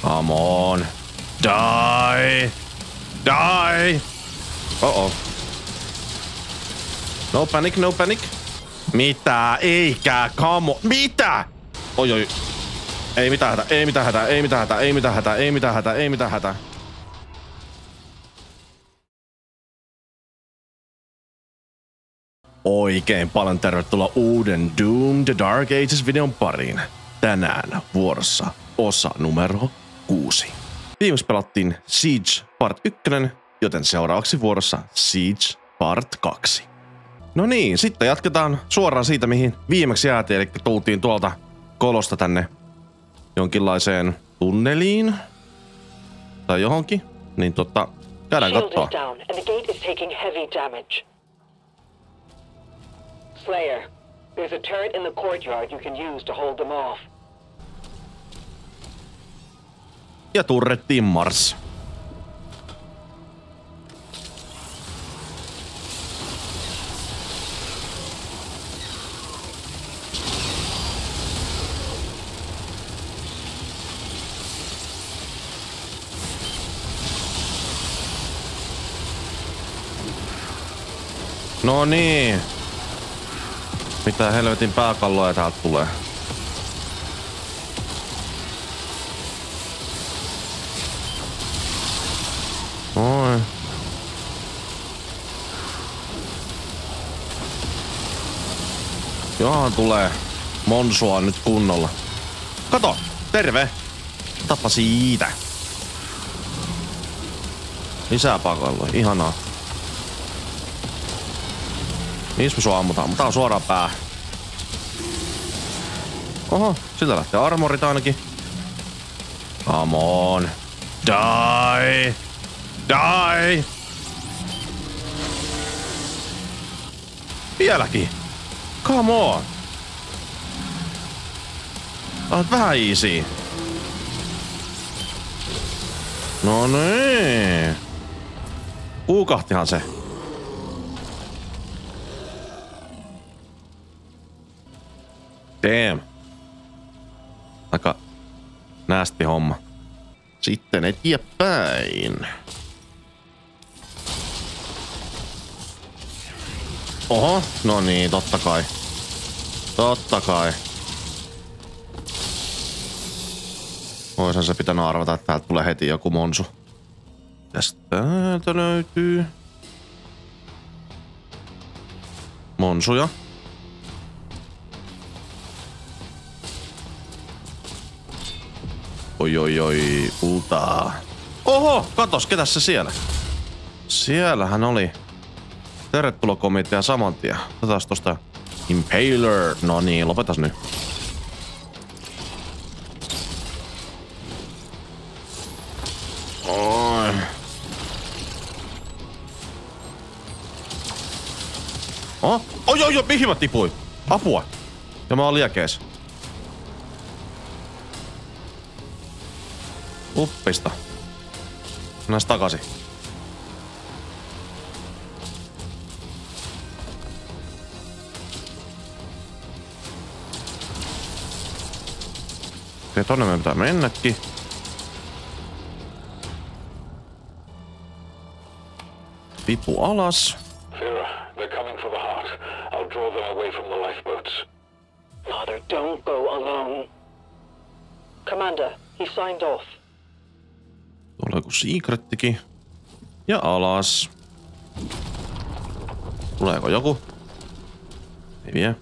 Come on. Die! Die! Oh. No panic, no panic. Mitä? Eikä, come on. Mitä? Oi. Ei mitään hätää, ei mitään hätää, ei mitään hätää, ei mitään hätää, ei mitään hätää, ei mitään hätää. Oikein paljon tervetuloa uuden Doom The Dark Ages-videon pariin. Tänään vuorossa osa numero 6. Viimeksi pelattiin Siege Part 1, joten seuraavaksi vuorossa Siege Part 2. No niin, sitten jatketaan suoraan siitä, mihin viimeksi jäätiin, eli tultiin tuolta kolosta tänne jonkinlaiseen tunneliin tai johonkin, niin käydään kattoo. Slayer, there's a turret in the courtyard you can use to hold them off. Ja turrettiin Mars. No niin. Mitä helvetin pääkalloja täältä tulee? Oi. Johan tulee monsua nyt kunnolla. Kato! Terve! Tappa siitä! Lisää pakalloja. Ihanaa. Missä me sua ammutaan? Mutta tää on suoraan pää. Oho, siltä lähtee armorit ainakin. Come on. Die! Die! Vieläkin. Come on. Tää on vähän easy. No niin. Puukahtihan se. Damn. Aika näästi homma. Sitten eteenpäin. Oho, no niin, totta kai. Totta kai. Oishan se pitänyt arvata, että täältä tulee heti joku monsu. Tästä täältä löytyy monsuja. Oi, kultaa. Oho, katos, ketäs se siellä? Siellähän oli tervetulokomitea saman tien. Otetaan tosta Impaler. No niin, lopetas nyt. Oi. Oh? Oi, mihin mä tipuin? Apua. Ja mä oon liekees. Uppista. Mennään takaisin. Okei, tonne meidän pitää mennäkin. Vipu alas. Sarah, they're coming for the heart. I'll draw them away from the lifeboats. Father, don't go alone. Commander, he signed off. Tuolla joku secrettikin. Ja alas. Tuleeko joku? Ei vie.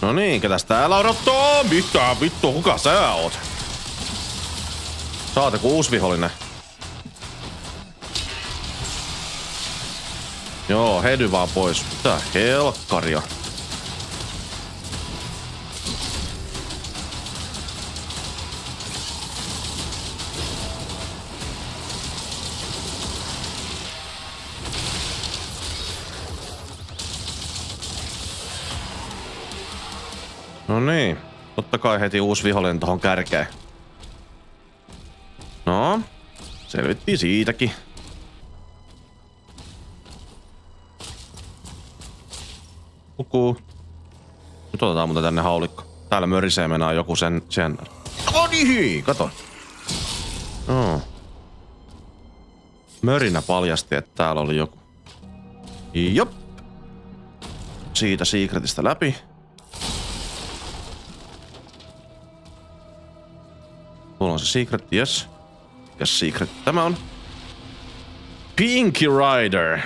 No niin, ketäs täällä odottaa? Mitä vittu, kuka sä oot? Saateko uusi vihollinen? Joo, hedy vaan pois. Mitä helkkaria? No niin, totta kai heti uusi vihollinen tohon kärkeen. No, selvittiin siitäkin. Nyt otetaan muuten tänne haulikko. Täällä mörisee mennään joku sen. Oh niin, kato. No. Mörinä paljasti, että täällä oli joku. Jop. Siitä secretistä läpi. Tuolla on se secret, yes. Mikäs secret tämä on? Pinky Rider.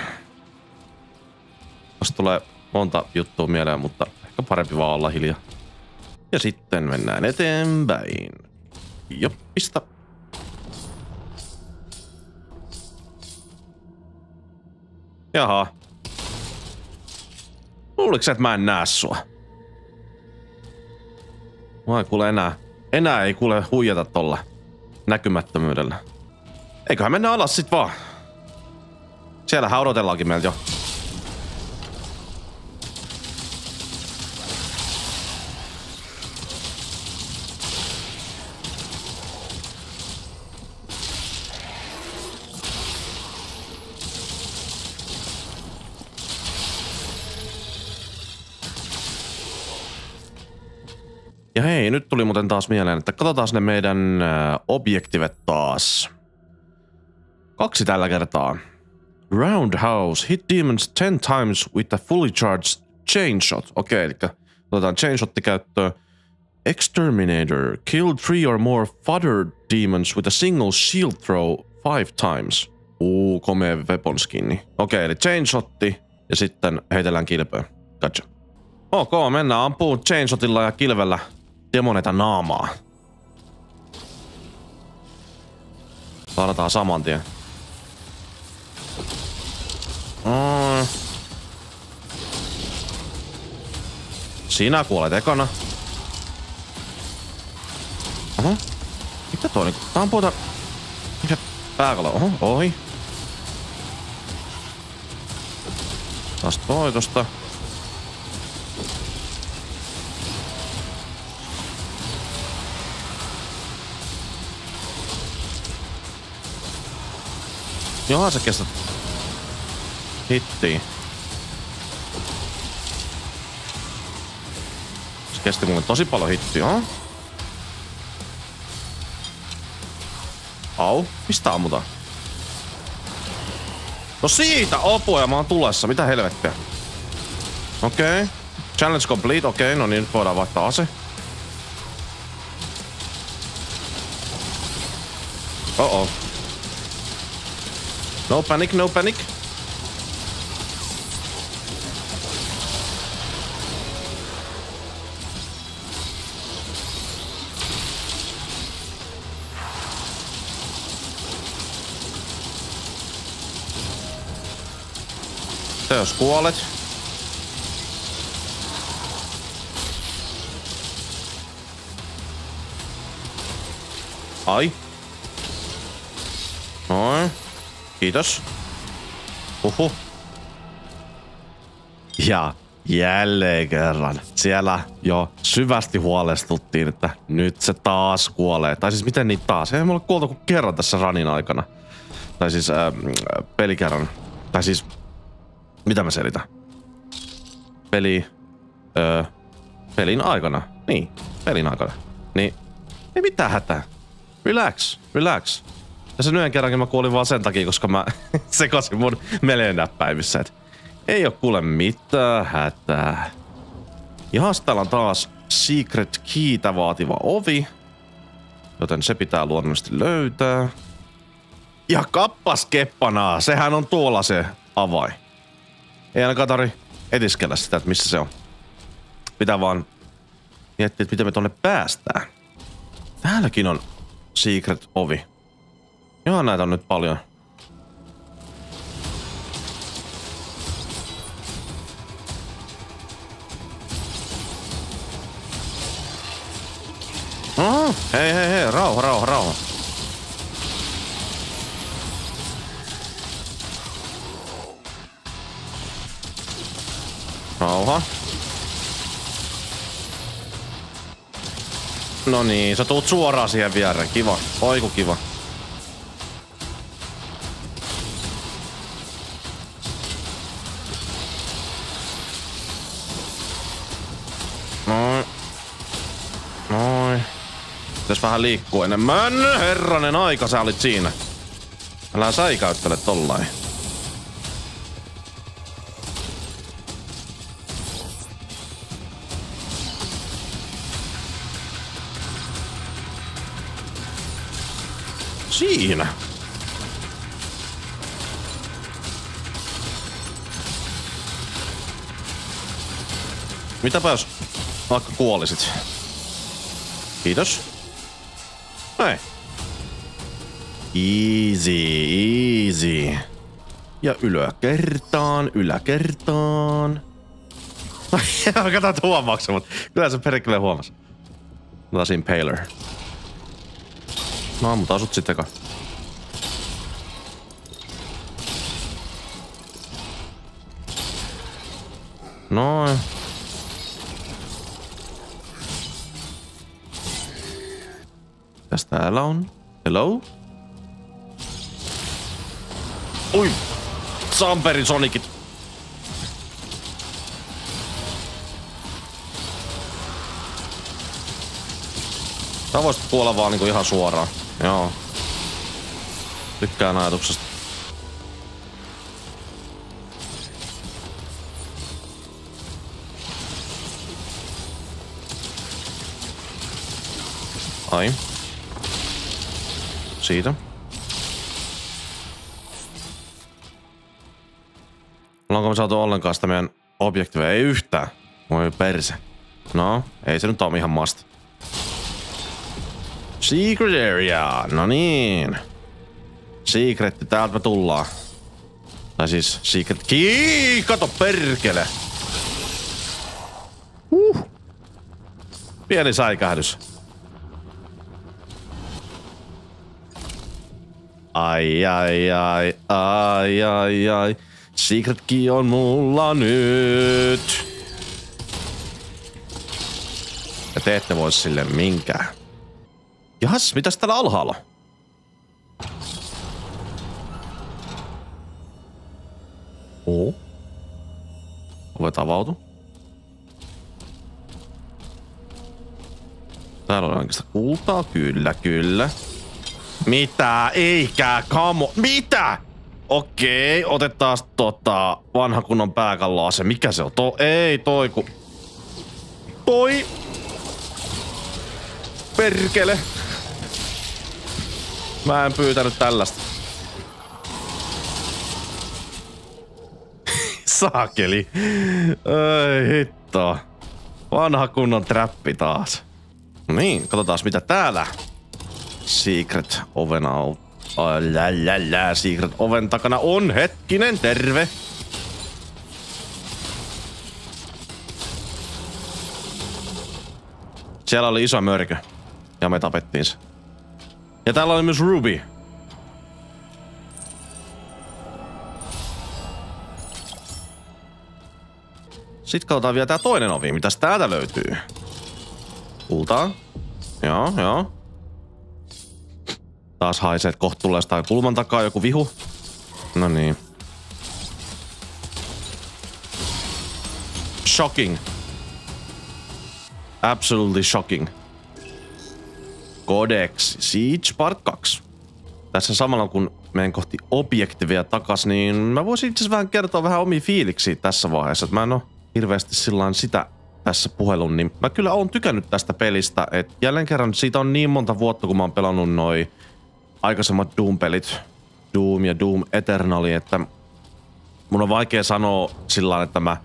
Tästä tulee monta juttua mieleen, mutta ehkä parempi vaan olla hiljaa. Ja sitten mennään eteenpäin. Jop, pistä. Jaha. Luuliko sä, että mä en näe sua? Mä en kuule enää ei kuule huijata tolla näkymättömyydellä. Eiköhän mennä alas sit vaan. Siellähän odotellaankin meiltä jo. Ja hei, nyt tuli muuten taas mieleen, että katsotaan ne meidän objektivet taas. 2 tällä kertaa. Roundhouse. Hit demons 10 times with a fully charged chain shot. Okei, eli otetaan chain shotti käyttöön. Exterminator. Kill 3 or more fodder demons with a single shield throw 5 times. Komea weapon skinni. Okei, eli chain shotti ja sitten heitellään kilpeä. Gotcha. Ok, mennään ampuu chain shotilla ja kilvellä demoneita naamaa. Saadaan saman tien. Sinä kuolet ekana. Oho. Mitä toi niinku? Tää on puhuta... Mikä pääkalo? Oho, ohi. Taas toi tosta. Johan sä kestät hittiin. Se kesti mulle tosi paljon hittiä, huh? Au, mistä ammutaan? No siitä apua ja mä oon tulessa, mitä helvettiä. Okei. Challenge complete, okei, no niin nyt voidaan vaihtaa ase. Oh. No panic, no panic. Se jos kuolet. Ai. Noin. Kiitos. Ja jälleen kerran. Siellä jo syvästi huolestuttiin, että nyt se taas kuolee. Tai siis miten niitä taas? Ei mulla kuoltu kuin kerran tässä runin aikana. Tai siis pelikerran. Tai siis... Mitä mä selitän? Pelin aikana. Niin, pelin aikana. Niin, ei mitään hätää. Relax. Ja sen yhden kerrankin mä kuolin vaan sen takia, koska mä sekosin mun melenäppäimissä. Ei oo kuule mitään hätää. Ja täällä on taas secret keytä vaativa ovi. Joten se pitää luonnollisesti löytää. Ja kappas keppanaa, sehän on tuolla se avain. Ei ainakaan tarvi etiskellä sitä, että missä se on. Pitää vaan miettiä, että miten me tonne päästään. Täälläkin on secret ovi. Joo, näitä on nyt paljon. Hei, rauha. Rauha. No niin, sä tuut suoraan siihen viereen. Kiva. Oiku kiva. Pitäis vähän liikkua enemmän. Herranen aika, sä olit siinä. Älä säikäyttele tollain. Siinä. Mitäpä jos vaikka kuolisit? Kiitos. Hei. Easy. Ja yläkertaan. Kato, että huomaaksa, mutta kyllä se perkele huomasi. Taas Impaler. No, mutta asut sitten eka. Noin. Mitäs täällä on? Hello? Ui! Samperin Sonicit! Tää voisit kuolla vaan niinku ihan suoraan. Joo. Tykkään ajatuksesta. Ai. Siitä. Ollaanko me saatu ollenkaan sitä meidän objektiivia? Ei yhtään. Voi perse. No, ei se nyt ole ihan must. Secret area. No niin. Secretti, täältä me tullaan. Tai siis secret key. Kato perkele. Pieni säikähdys. Ai. Secret key on mulla nyt. Ja te ette voi sille minkään. Jahas, mitäs täällä alhaalla? Ovet avautu. Täällä on oikeastaan kultaa. Kyllä. Mitä? Eikä, kamo. Mitä? Okei, otetaan vanha kunnon pääkalloase. Mikä se on? Ei, toi. Perkele. Mä en pyytänyt tällaista. Saakeli. Ei hitto. Vanha kunnon trappi taas. Niin, katsotaan mitä täällä. Secret oven out. Secret oven takana on. Hetkinen, terve. Siellä oli iso mörkö. Ja me tapettiin se. Ja täällä oli myös Ruby. Sitten katsotaan vielä tää toinen ovi. Mitäs täältä löytyy? Kultaa. Joo. Taas haisee, että kohta tulee sitä kulman takaa joku vihu. No niin. Shocking. Absolutely shocking. Codex Siege Part 2. Tässä samalla kun menen kohti objektiivia takas, niin mä voisin itse asiassa vähän kertoa vähän omia fiiliksiä tässä vaiheessa. Että mä en oo hirveästi sillain sitä tässä puhelun, niin mä kyllä oon tykännyt tästä pelistä. Et jälleen kerran siitä on niin monta vuotta, kun mä oon pelannut noi aikaisemmat Doom-pelit. Doom ja Doom Eternal, että mun on vaikea sanoa sillain, että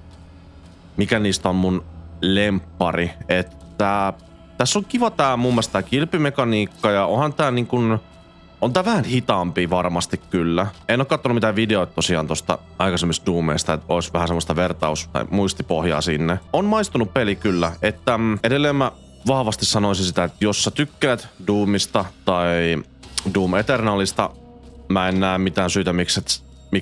mikä niistä on mun lemppari. Että tässä on kiva tää mun mielestä tää kilpimekaniikka ja onhan tää niin kun, on tää vähän hitaampi varmasti kyllä. En oo kattonut mitään videoita tosiaan tosta aikaisemmista Doomeista, että olisi vähän semmoista vertaus- tai muistipohjaa sinne. On maistunut peli kyllä, että edelleen mä vahvasti sanoisin sitä, että jos sä tykkäät Doomista tai Doom Eternalista, mä en näe mitään syytä, miksi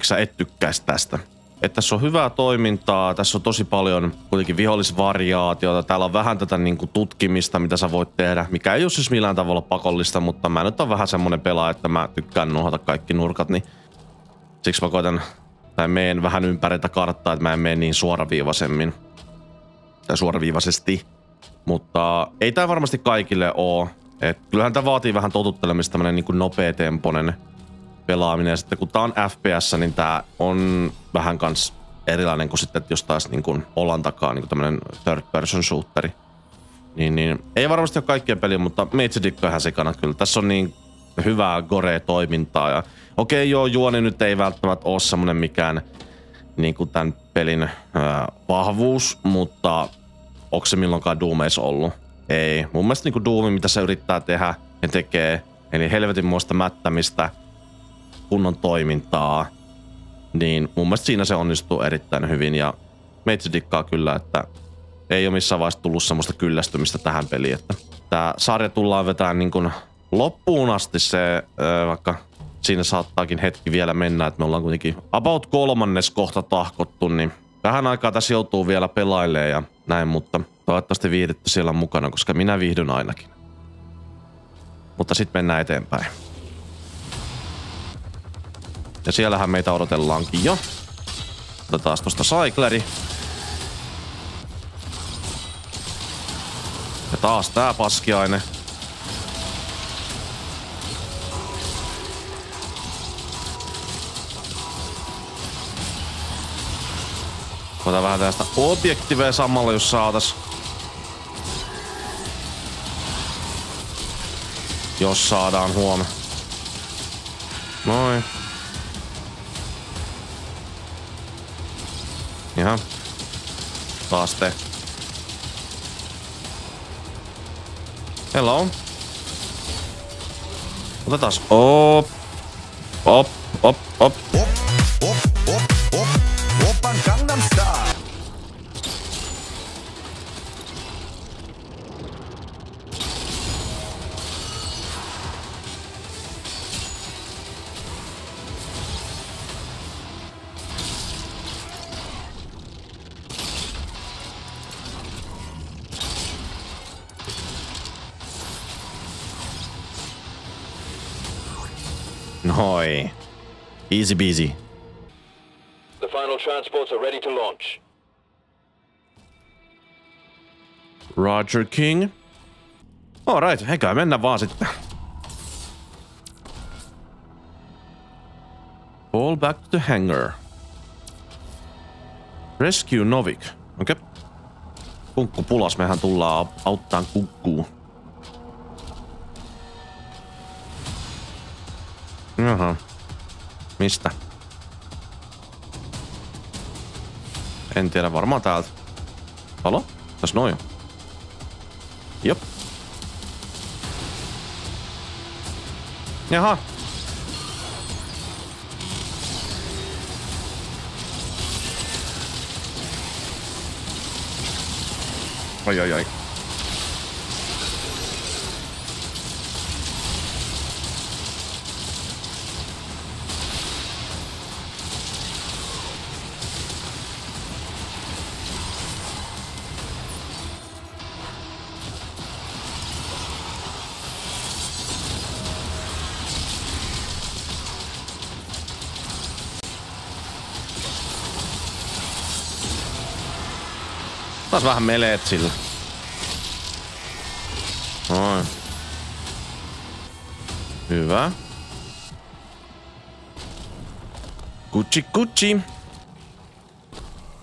sä et tykkäisi tästä. Että tässä on hyvää toimintaa, tässä on tosi paljon kuitenkin vihollisvariaatiota, täällä on vähän tätä niinku tutkimista, mitä sä voit tehdä, mikä ei ole siis millään tavalla pakollista, mutta mä nyt on vähän semmonen pelaaja, että mä tykkään nuhata kaikki nurkat, niin siksi mä koitan, tai meen vähän ympäriltä karttaa, että mä en mene niin suoraviivaisemmin, tai suoraviivaisesti, mutta ei tää varmasti kaikille oo Et kyllähän tää vaatii vähän totuttelemista, tämmönen niinku nopeatempoinen pelaaminen. Ja sitten kun tää on FPS, niin tää on vähän kans erilainen kuin sitten, että jos taas niinku ollaan takaa niinku tämmönen third person shooteri. Niin ei varmasti ole kaikkien peliä, mutta meitsi dikkaa ihan sekana kyllä. Tässä on niin hyvää gore-toimintaa ja okei, joo, juoni nyt ei välttämättä ole semmonen mikään niinku tän pelin vahvuus, mutta onko se milloinkaan Doomeissa ollut? Ei. Mun mielestä niinku Doom, mitä se yrittää tehdä ja tekee, eli helvetinmoista mättämistä, kunnon toimintaa, niin mun mielestä siinä se onnistuu erittäin hyvin ja meitsi dikkaa kyllä, että ei ole missään vaiheessa tullut semmoista kyllästymistä tähän peliin, että tää sarja tullaan vetämään niin kuin loppuun asti se, vaikka siinä saattaakin hetki vielä mennä, että me ollaan kuitenkin about 3. kohta tahkottu, niin vähän aikaa tässä joutuu vielä pelailemaan ja näin, mutta toivottavasti viihdytte siellä mukana, koska minä viihdyn ainakin. Mutta sitten mennään eteenpäin. Ja siellähän meitä odotellaankin jo. Otetaan tosta Cycleri. Ja taas tää paskiainen. Otetaan vähän tästä objektiveja samalla, jos saatas. Jos saadaan huomenna. Noin. Ihan. Taas te. Hello. Otetaan op. Op. Op. Op. Oppan Gangnam Style. Noi. Easy peasy. The final transports are ready to launch. Roger King. Alright, eikä mennä vaan sitten. Fall back to the hangar. Rescue Novik. Okei. Okay. Kunkku pulas, mehän tullaan auttaan kunkkuun. Jaha. Mistä? En tiedä, varmaan täältä. Halo? Tässä noin. Jop. Jaha. Ai. Taas vähän meleet sillä. Noin. Hyvä. Kutsi.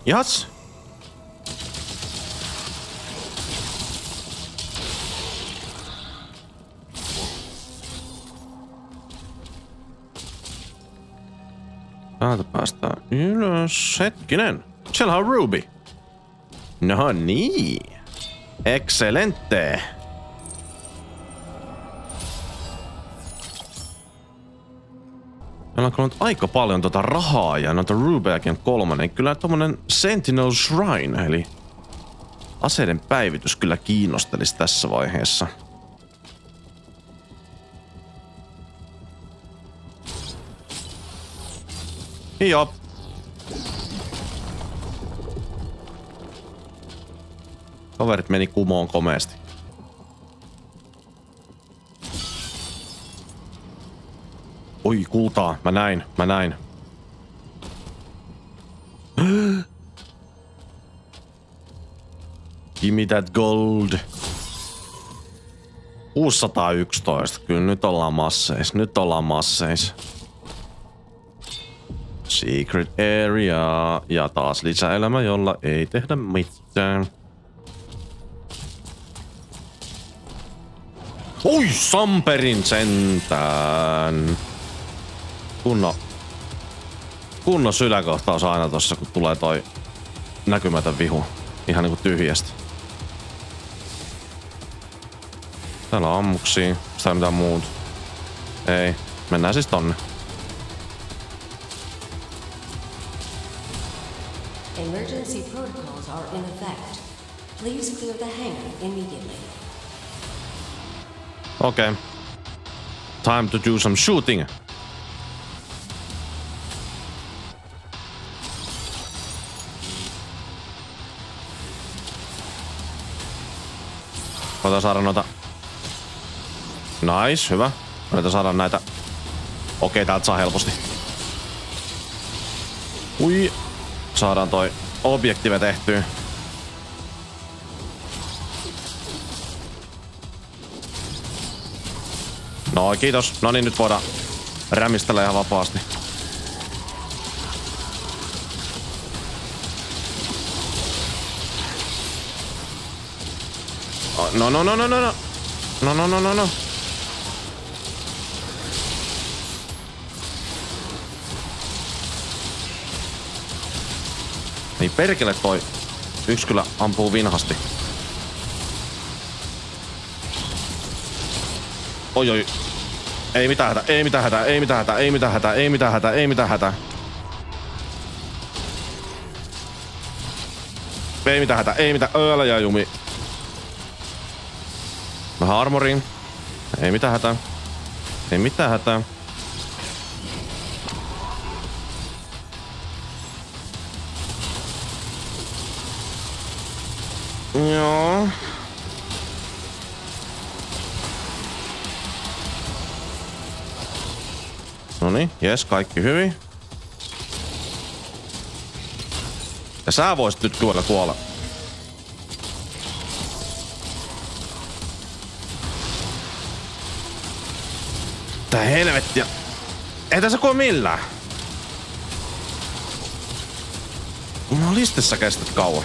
Jas. Täältä päästään ylös. Hetkinen. Siellä on Ruby. No niin. Excelente. Meillä on kyllä aika paljon rahaa ja noita Rubeakin 3. Kyllä tommonen Sentinel Shrine, eli aseiden päivitys kyllä kiinnostelisi tässä vaiheessa. Joo. Kaverit meni kumoon komeasti. Oi, kultaa. Mä näin. Give me that gold. 611. Kyllä nyt ollaan masseis. Nyt ollaan masseis. Secret area. Ja taas lisäelämä, jolla ei tehdä mitään. Oi, samperin sentään. Kunnon syläkohtaus aina tossa, kun tulee toi näkymätön vihu. Ihan niinku tyhjästä. Täällä on ammuksia. Sitä mitään muut. Ei. Mennään siis tonne. Emergency protocols are in effect. Please clear the hangar immediately. Okay. Time to do some shooting. Koitaan saada noita. Nice, hyvä. Koitaan saada näitä. Okei, täältä saa helposti. Ui. Saadaan toi objektive tehtyä. No kiitos. No niin, nyt voidaan rämistellä ihan vapaasti. No. No. Niin perkele toi. Yksi kyllä ampuu vinhasti. Oi. Ei mitään hätää, ei mitään hätää, ei mitään hätää, ei mitään hätää, ei mitään hätää, ei mitään hätää. Ei mitään hätää, ei mitään, älä jää jumi. Vähän armoriin. Ei mitään hätää. Ei mitään hätää. Joo. Noniin, jes, kaikki hyvin. Ja sä voisit nyt kyllä kuolla. Tää helvettiä. Ei tässä kuule millään. Mä listessä kestät kauan.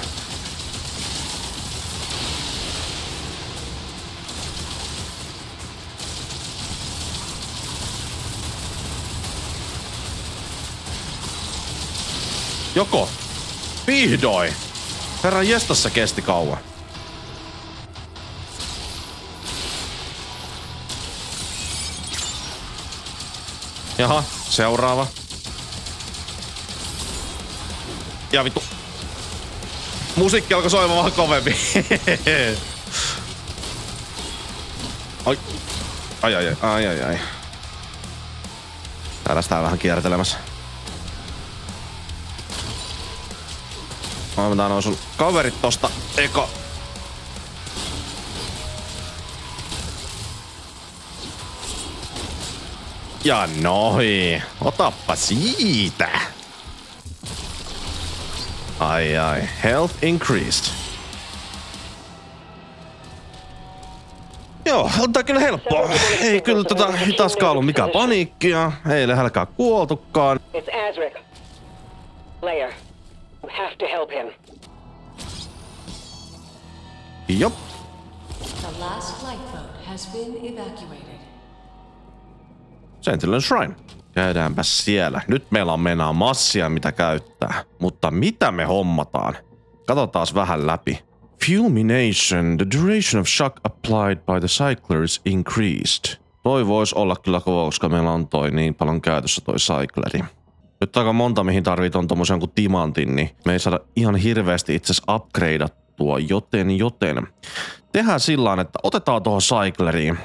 Joko? Vihdoin! Herran jestassa kesti kauan. Jaha, seuraava. Ja vittu. Musiikki alkoi soimaan vähän kovemmin. Ai. Täällä sitä vähän kiertelemässä. Otetaan noin sun kaverit tosta eka. Ja noi. Otappa siitä. Ai. Health increased. Joo, on tää kyllä helppoa. Ei kyllä hitaaskaan ollut mikään paniikkia. Ei lähelläkään kuoltukaan. It's Azric. Leia, you have to help him. Jop. The last lifeboat has been evacuated. Sentinel Shrine. Käydäänpä siellä. Nyt meillä on mennään massia mitä käyttää. Mutta mitä me hommataan? Katsotaan vähän läpi. Fulmination. The duration of shock applied by the cycler is increased. Toi voisi olla kyllä kova, koska meillä on toi niin paljon käytössä toi cycleri. Nyt aika monta mihin tarvitaan tommosen kuin timantin, niin me ei saada ihan hirveästi itse asiassa upgradeattua, joten. Tehdään sillä että otetaan tuohon cycleriin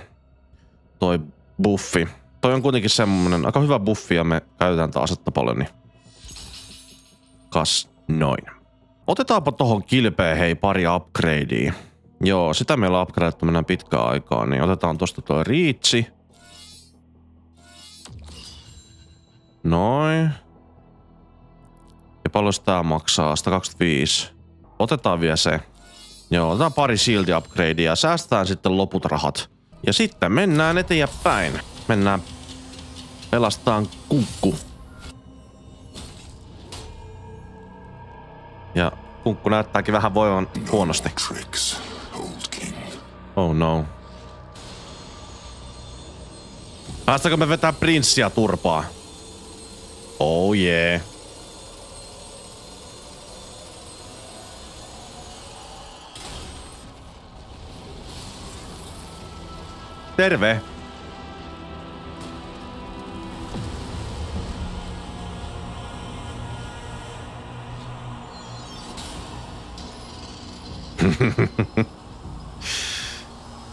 toi buffi. Toi on kuitenkin semmonen aika hyvä buffi ja me käytetään tää asetta paljon, niin kas noin. Otetaanpa tohon kilpeen hei pari upgradea. Joo, sitä meillä on upgradeattu mennään pitkään aikaa, niin otetaan tosta toi riitsi. Noin. Ja paljon tää maksaa? 125. Otetaan vielä se. Joo, otetaan pari shield upgradea ja säästetään sitten loput rahat Ja sitten mennään eteenpäin. Mennään pelastaan Kunkku. Ja Kunkku näyttääkin vähän voivan huonosti. Oh no. Päästäkö me vetää prinssiä turpaa? Oh yeah. Terve.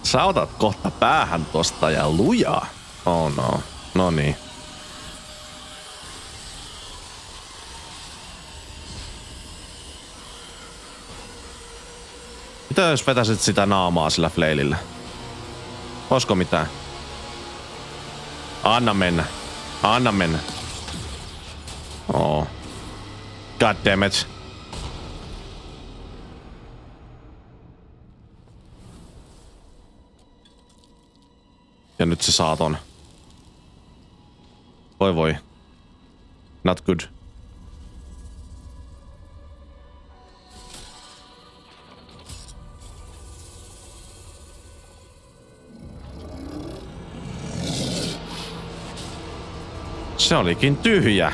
Sä otat kohta päähän tosta ja lujaa. Oh no. No niin. Mitä jos vetäisit sitä naamaa sillä flailillä? Oisko mitään? Anna mennä. Anna mennä. Oh. God damn it. Ja nyt se saa ton. Voi voi. Not good. Se olikin tyhjä.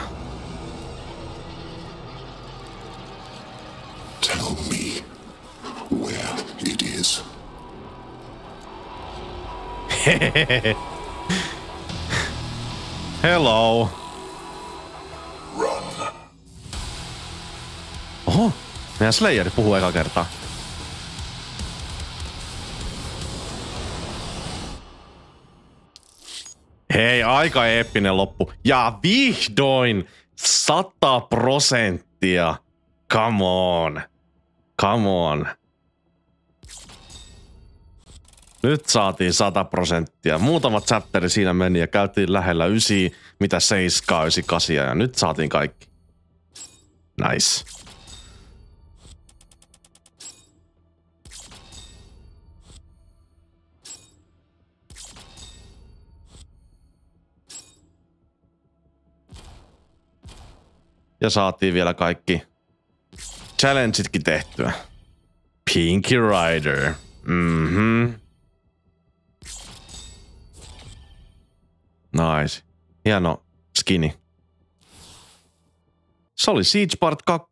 Tell me where it is. Hello. Run. Oho, meidän Slayeri puhuu eka kertaa. Hei, aika eeppinen loppu. Ja vihdoin 100%. Come on. Come on. Nyt saatiin 100%. Muutama chapteri siinä meni ja käytiin lähellä 9, mitä 7, 9, 8 ja nyt saatiin kaikki. Nice. Ja saatiin vielä kaikki challengeitkin tehtyä. Pinky Rider. Mhm. Nice. Hieno skini. Se oli Siege Part 2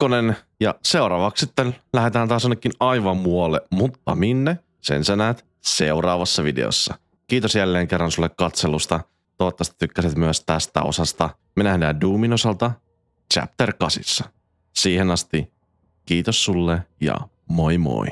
ja seuraavaksi sitten lähdetään taas jonnekin aivan muualle, mutta minne? Sen sä näet seuraavassa videossa. Kiitos jälleen kerran sulle katselusta. Toivottavasti tykkäsit myös tästä osasta. Me nähdään Doomin osalta Chapter 8. Siihen asti kiitos sulle ja moi moi.